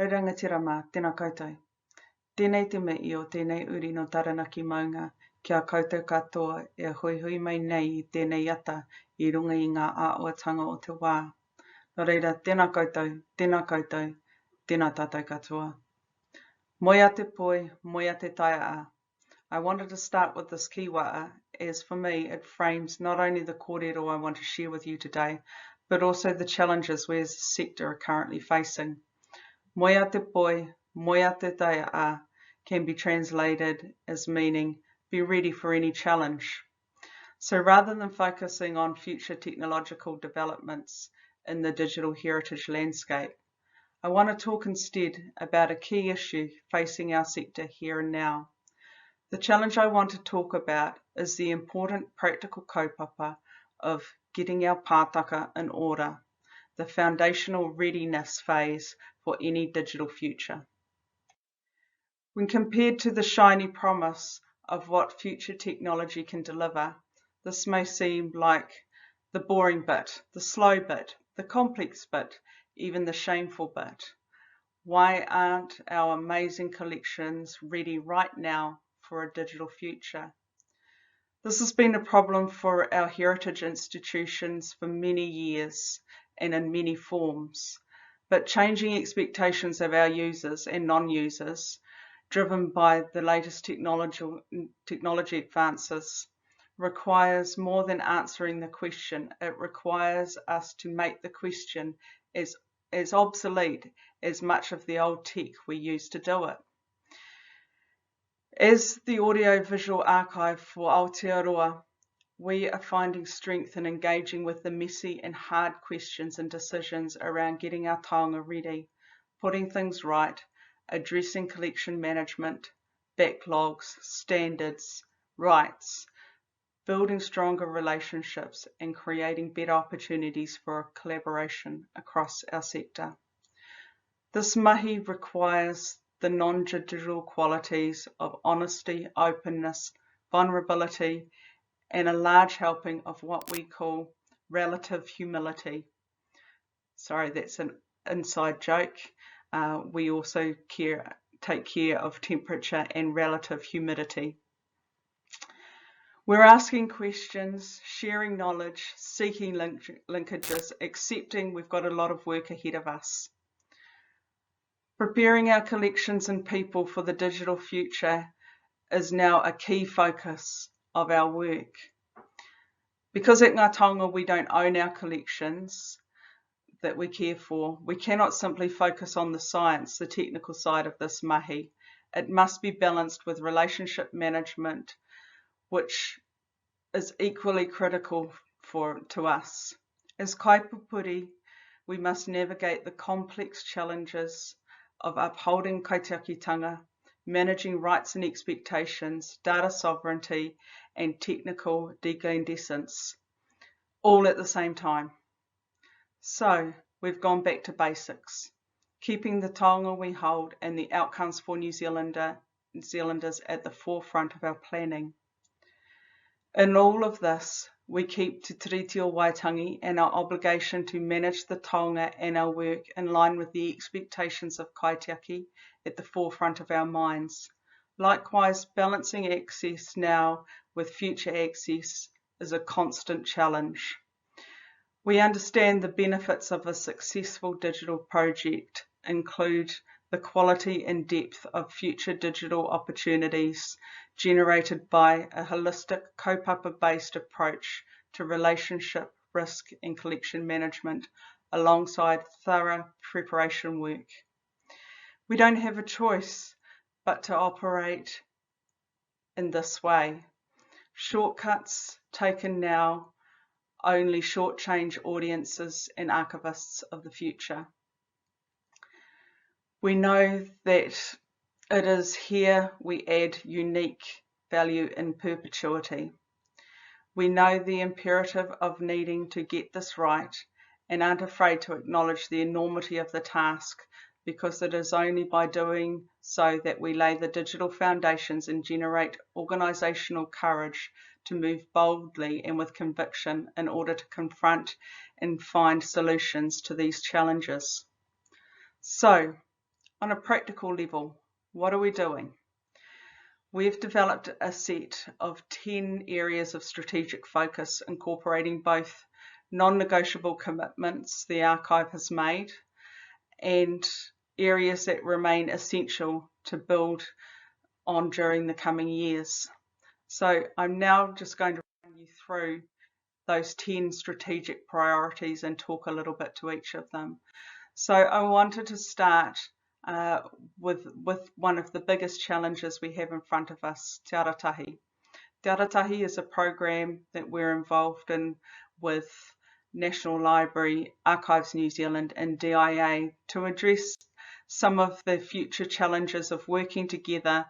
Rairangatira mā, tēnā koutou. Tēnei te mei o tēnei uri no taranaki maunga kia koutou katoa e hui mai nei I tēnei ata I runga I ngā āuatanga o te wā. Nō reira, tēnā koutou, tēnā tātou katoa. Moia te poi, moia te taia. I wanted to start with this kiwaa as for me it frames not only the kōrero I want to share with you today, but also the challenges we as a sector are currently facing. Moia te poi, moia te taia can be translated as meaning be ready for any challenge. So rather than focusing on future technological developments in the digital heritage landscape, I want to talk instead about a key issue facing our sector here and now. The challenge I want to talk about is the important practical kaupapa of getting our pātaka in order, the foundational readiness phase for any digital future. When compared to the shiny promise of what future technology can deliver, this may seem like the boring bit, the slow bit, the complex bit, even the shameful bit. Why aren't our amazing collections ready right now for a digital future? This has been a problem for our heritage institutions for many years and in many forms, but changing expectations of our users and non-users, driven by the latest technology advances, requires more than answering the question. It requires us to make the question as obsolete as much of the old tech we used to do it. As the audiovisual archive for Aotearoa, we are finding strength in engaging with the messy and hard questions and decisions around getting our taonga ready, putting things right, addressing collection management, backlogs, standards, rights, building stronger relationships and creating better opportunities for collaboration across our sector. This mahi requires the non-digital qualities of honesty, openness, vulnerability, and a large helping of what we call relative humility. Sorry, that's an inside joke. We also take care of temperature and relative humidity. We're asking questions, sharing knowledge, seeking linkages, accepting we've got a lot of work ahead of us. Preparing our collections and people for the digital future is now a key focus of our work. Because at Ngā Taonga we don't own our collections that we care for, we cannot simply focus on the science, the technical side of this mahi. It must be balanced with relationship management, which is equally critical to us. As kaipupuri, we must navigate the complex challenges of upholding kaitiakitanga, managing rights and expectations, data sovereignty, and technical decandescence, all at the same time. So, we've gone back to basics, keeping the taonga we hold and the outcomes for New Zealanders at the forefront of our planning. In all of this, we keep Te Tiriti o Waitangi and our obligation to manage the taonga and our work in line with the expectations of kaitiaki at the forefront of our minds. Likewise, balancing access now with future access is a constant challenge. We understand the benefits of a successful digital project include the quality and depth of future digital opportunities generated by a holistic kaupapa-based approach to relationship, risk and collection management alongside thorough preparation work. We don't have a choice but to operate in this way. Shortcuts taken now only shortchange audiences and archivists of the future. We know that it is here we add unique value in perpetuity. We know the imperative of needing to get this right and aren't afraid to acknowledge the enormity of the task, because it is only by doing so that we lay the digital foundations and generate organisational courage to move boldly and with conviction in order to confront and find solutions to these challenges. So, on a practical level, what are we doing? We've developed a set of 10 areas of strategic focus incorporating both non-negotiable commitments the archive has made and areas that remain essential to build on during the coming years. So I'm now just going to run you through those 10 strategic priorities and talk a little bit to each of them. So I wanted to start with one of the biggest challenges we have in front of us, Te Aratahi. Te Aratahi is a program that we're involved in with National Library, Archives New Zealand and DIA to address some of the future challenges of working together,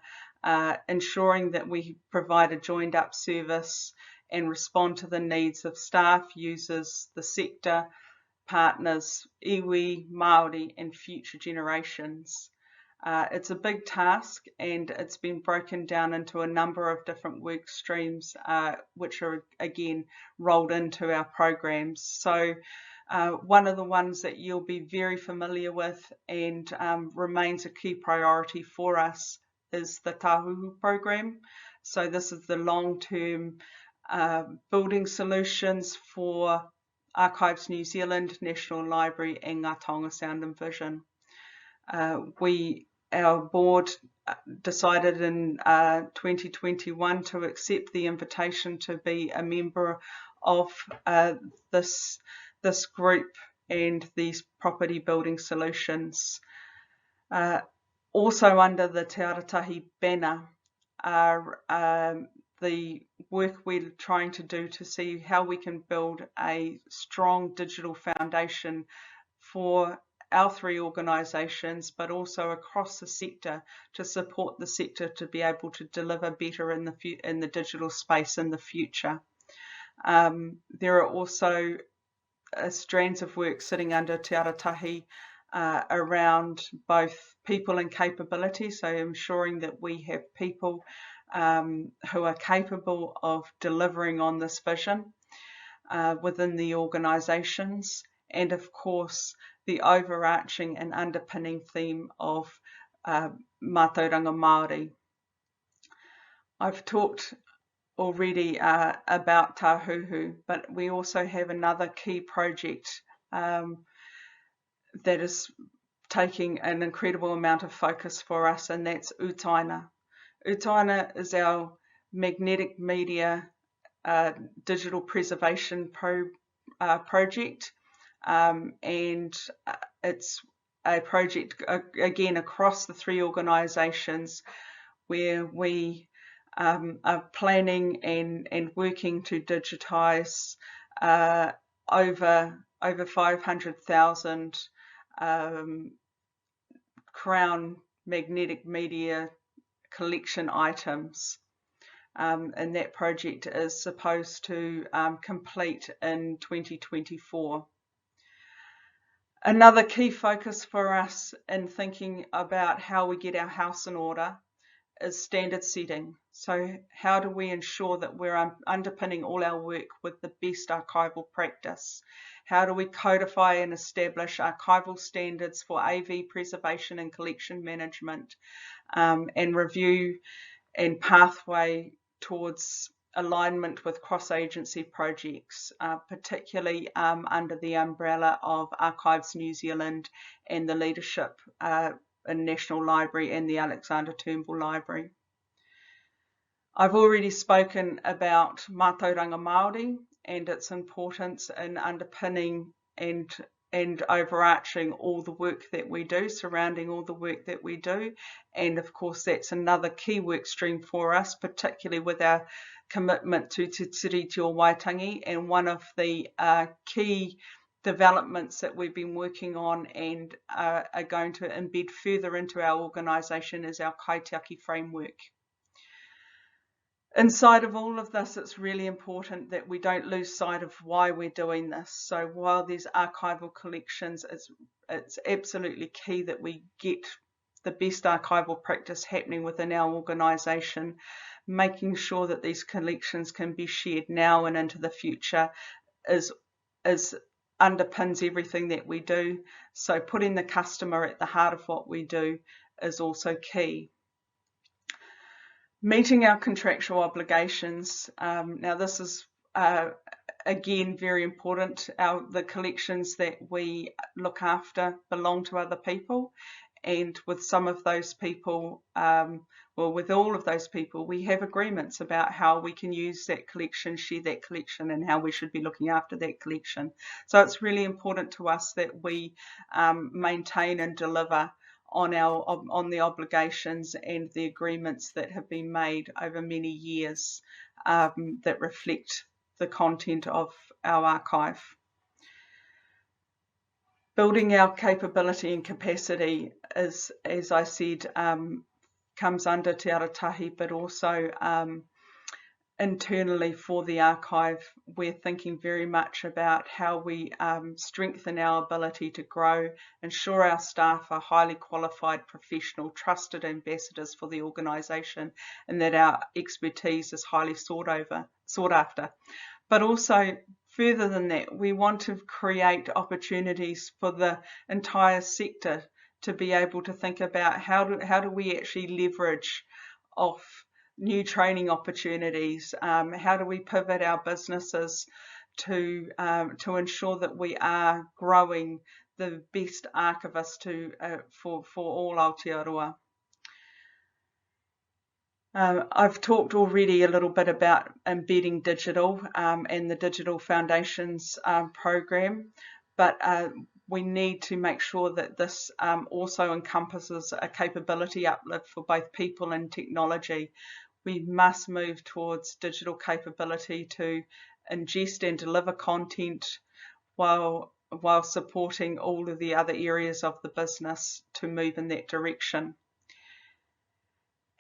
ensuring that we provide a joined up service and respond to the needs of staff, users, the sector, partners, iwi, Māori and future generations. It's a big task and it's been broken down into a number of different work streams which are again rolled into our programs. So one of the ones that you'll be very familiar with and remains a key priority for us is the Tahuhu program. So this is the long-term building solutions for Archives New Zealand, National Library and Ngā Taonga Sound and Vision. Our board decided in 2021 to accept the invitation to be a member of this group and these property building solutions. Also under the Te Aratahi banner are the work we're trying to do to see how we can build a strong digital foundation for our three organisations, but also across the sector to support the sector to be able to deliver better in the digital space in the future. There are also strands of work sitting under Te Aratahi around both people and capability, so ensuring that we have people who are capable of delivering on this vision within the organisations, and of course the overarching and underpinning theme of Mātauranga Māori. I've talked already about Tahuhu, but we also have another key project that is taking an incredible amount of focus for us, and that's Utaina. Utaina is our magnetic media digital preservation project, and it's a project again across the three organisations where we are planning and working to digitise over 500,000 Crown magnetic media collection items, and that project is supposed to complete in 2024. Another key focus for us in thinking about how we get our house in order is standard setting. So how do we ensure that we're underpinning all our work with the best archival practice? How do we codify and establish archival standards for AV preservation and collection management, and review and pathway towards alignment with cross-agency projects, particularly under the umbrella of Archives New Zealand and the leadership in National Library and the Alexander Turnbull Library. I've already spoken about Mātauranga Māori and its importance in underpinning and overarching all the work that we do, surrounding all the work that we do. And of course, that's another key work stream for us, particularly with our commitment to Te Tiriti o Waitangi. And one of the key developments that we've been working on and are going to embed further into our organisation is our kaitiaki framework. Inside of all of this, it's really important that we don't lose sight of why we're doing this. So while there's archival collections, it's absolutely key that we get the best archival practice happening within our organisation, making sure that these collections can be shared now and into the future is underpins everything that we do. So putting the customer at the heart of what we do is also key. Meeting our contractual obligations. Now this is again very important. The collections that we look after belong to other people, and with some of those people, well, with all of those people, we have agreements about how we can use that collection, share that collection, and how we should be looking after that collection. So it's really important to us that we maintain and deliver on the obligations and the agreements that have been made over many years that reflect the content of our archive. Building our capability and capacity is, as I said, comes under Te Aratahi, but also internally for the archive, we're thinking very much about how we strengthen our ability to grow, ensure our staff are highly qualified, professional, trusted ambassadors for the organisation, and that our expertise is highly sought after. But also, further than that, we want to create opportunities for the entire sector to be able to think about how do we actually leverage off new training opportunities, how do we pivot our businesses to ensure that we are growing the best archivists for all Aotearoa. I've talked already a little bit about embedding digital and the Digital Foundations program, but we need to make sure that this also encompasses a capability uplift for both people and technology. We must move towards digital capability to ingest and deliver content while supporting all of the other areas of the business to move in that direction.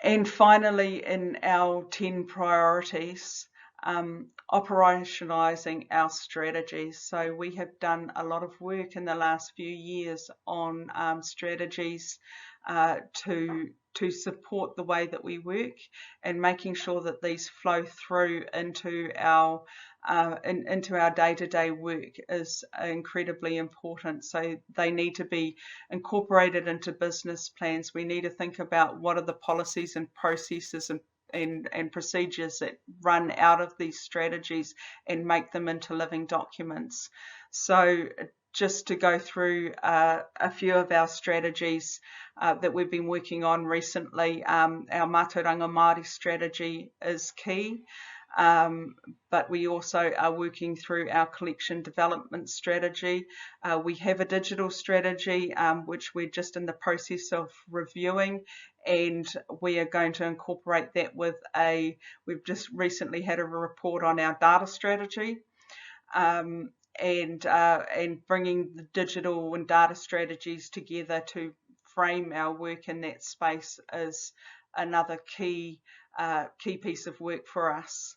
And finally, in our 10 priorities, operationalizing our strategies. So we have done a lot of work in the last few years on strategies to support the way that we work, and making sure that these flow through into our day-to-day work is incredibly important. So they need to be incorporated into business plans. We need to think about what are the policies and processes and procedures that run out of these strategies and make them into living documents. So just to go through a few of our strategies that we've been working on recently, our Mātauranga Māori strategy is key, but we also are working through our collection development strategy. We have a digital strategy which we're just in the process of reviewing, and we are going to incorporate that with we've just recently had a report on our data strategy. And bringing the digital and data strategies together to frame our work in that space is another key piece of work for us.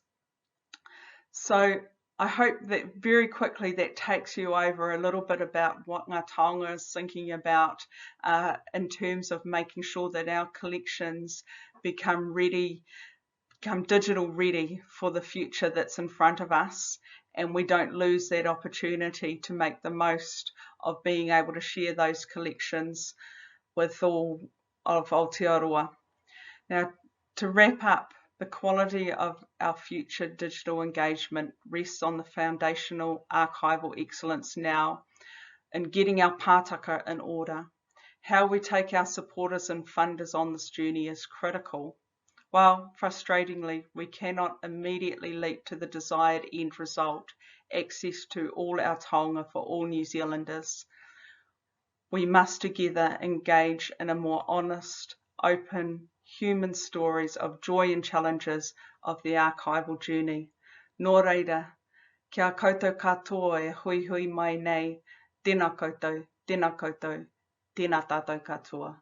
So I hope that very quickly that takes you over a little bit about what Ngā Taonga is thinking about in terms of making sure that our collections become digital ready for the future that's in front of us, and we don't lose that opportunity to make the most of being able to share those collections with all of Aotearoa. Now, to wrap up, the quality of our future digital engagement rests on the foundational archival excellence now, and getting our pātaka in order. How we take our supporters and funders on this journey is critical. While frustratingly, we cannot immediately leap to the desired end result, access to all our taonga for all New Zealanders, we must together engage in a more honest, open, human stories of joy and challenges of the archival journey. Nō reira, kia koutou katoa e hui hui mai nei, tēnā koutou, tēnā koutou, tēnā tātou katoa.